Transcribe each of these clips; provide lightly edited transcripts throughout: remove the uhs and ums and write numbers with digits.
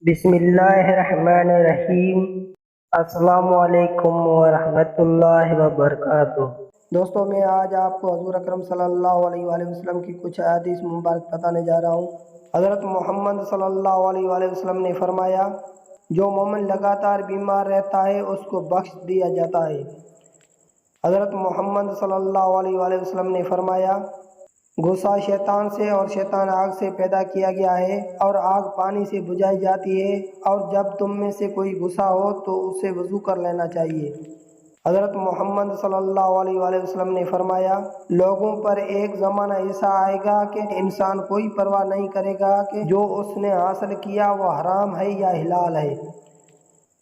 بسم اللہ الرحمن الرحیم۔ السلام علیکم ورحمۃ اللہ وبرکاتہ۔ دوستوں میں آج آپ کو حضور اکرم صلی اللہ علیہ وآلہ وسلم کی کچھ احادیث مبارک بتانے جا رہا ہوں۔ حضرت محمد صلی اللہ علیہ وآلہ وسلم نے فرمایا، جو مومن لگاتار بیمار رہتا ہے اس کو بخش دیا جاتا ہے۔ حضرت محمد صلی اللہ علیہ وآلہ وسلم نے فرمایا، غصہ شیطان سے اور شیطان آگ سے پیدا کیا گیا ہے، اور آگ پانی سے بجھائی جاتی ہے، اور جب تم میں سے کوئی غصہ ہو تو اسے وضو کر لینا چاہیے۔ حضرت محمد صلی اللہ علیہ وآلہ وسلم نے فرمایا، لوگوں پر ایک زمانہ ایسا آئے گا کہ انسان کوئی پرواہ نہیں کرے گا کہ جو اس نے حاصل کیا وہ حرام ہے یا حلال ہے۔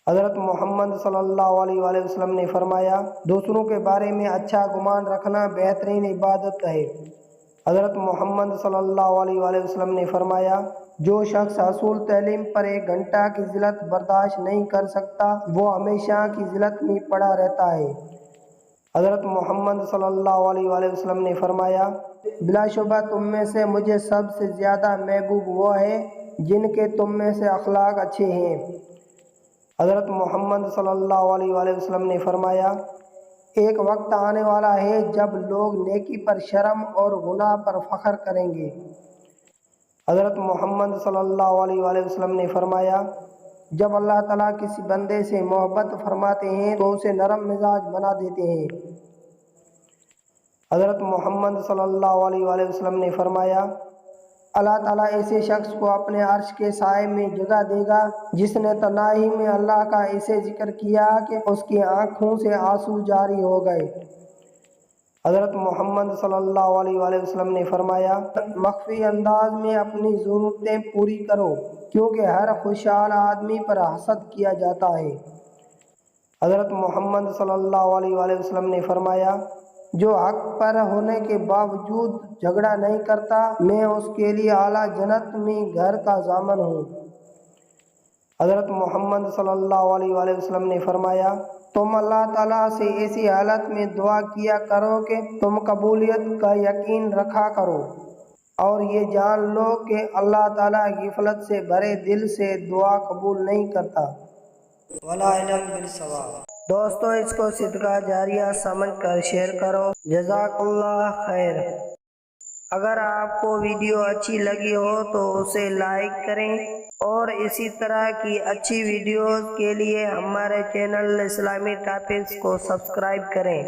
حضرت محمد صلی اللہ علیہ وآلہ وسلم نے فرمایا، دوسروں کے بارے میں اچھا گمان رکھنا بہترین عبادت ہے۔ حضرت محمد صلی اللہ علیہ وآلہ وسلم نے فرمایا، جو شخص حصول تعلیم پر 1 گھنٹہ کی ذلت برداشت نہیں کر سکتا وہ ہمیشہ کی ذلت میں پڑا رہتا ہے۔ حضرت محمد صلی اللہ علیہ وآلہ وسلم نے فرمایا، بلا شبہ تم میں سے مجھے سب سے زیادہ محبوب وہ ہے جن کے تم میں سے اخلاق اچھے ہیں۔ حضرت محمد صلی اللہ علیہ وآلہ وسلم نے فرمایا، ایک وقت آنے والا ہے جب لوگ نیکی پر شرم اور گناہ پر فخر کریں گے۔ حضرت محمد صلی اللہ علیہ وآلہ وسلم نے فرمایا، جب اللہ تعالیٰ کسی بندے سے محبت فرماتے ہیں تو اسے نرم مزاج بنا دیتے ہیں۔ حضرت محمد صلی اللہ علیہ وآلہ وسلم نے فرمایا، اللہ تعالیٰ ایسے شخص کو اپنے عرش کے سائے میں جگہ دے گا جس نے تنہائی میں اللہ کا ایسے ذکر کیا کہ اس کی آنکھوں سے آنسو جاری ہو گئے۔ حضرت محمد صلی اللہ علیہ وآلہ وسلم نے فرمایا، مخفی انداز میں اپنی ضرورتیں پوری کرو کیونکہ ہر خوشحال آدمی پر حسد کیا جاتا ہے۔ حضرت محمد صلی اللہ علیہ وآلہ وسلم نے فرمایا، جو حق پر ہونے کے باوجود جھگڑا نہیں کرتا میں اس کے لیے اعلیٰ جنت میں گھر کا ضامن ہوں۔ حضرت محمد صلی اللہ علیہ وآلہ وسلم نے فرمایا، تم اللہ تعالیٰ سے ایسی حالت میں دعا کیا کرو کہ تم قبولیت کا یقین رکھا کرو، اور یہ جان لو کہ اللہ تعالیٰ غفلت سے بھرے دل سے دعا قبول نہیں کرتا۔ وَالْعِلْمُ بِالصَّوَابِ۔ دوستو اس کو صدقہ جاریہ سمجھ کر شیئر کرو۔ جزاک اللہ خیر۔ اگر آپ کو ویڈیو اچھی لگی ہو تو اسے لائک کریں اور اسی طرح کی اچھی ویڈیوز کے لیے ہمارے چینل اسلامی ٹاپکس کو سبسکرائب کریں،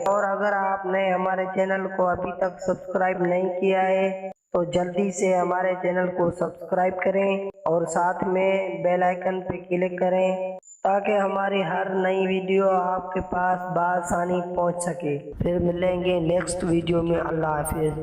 اور اگر آپ نے ہمارے چینل کو ابھی تک سبسکرائب نہیں کیا ہے تو جلدی سے ہمارے چینل کو سبسکرائب کریں اور ساتھ میں بیل آئیکن پہ کلک کریں تاکہ ہماری ہر نئی ویڈیو آپ کے پاس بآسانی پہنچ سکے۔ پھر ملیں گے نیکسٹ ویڈیو میں۔ اللہ حافظ۔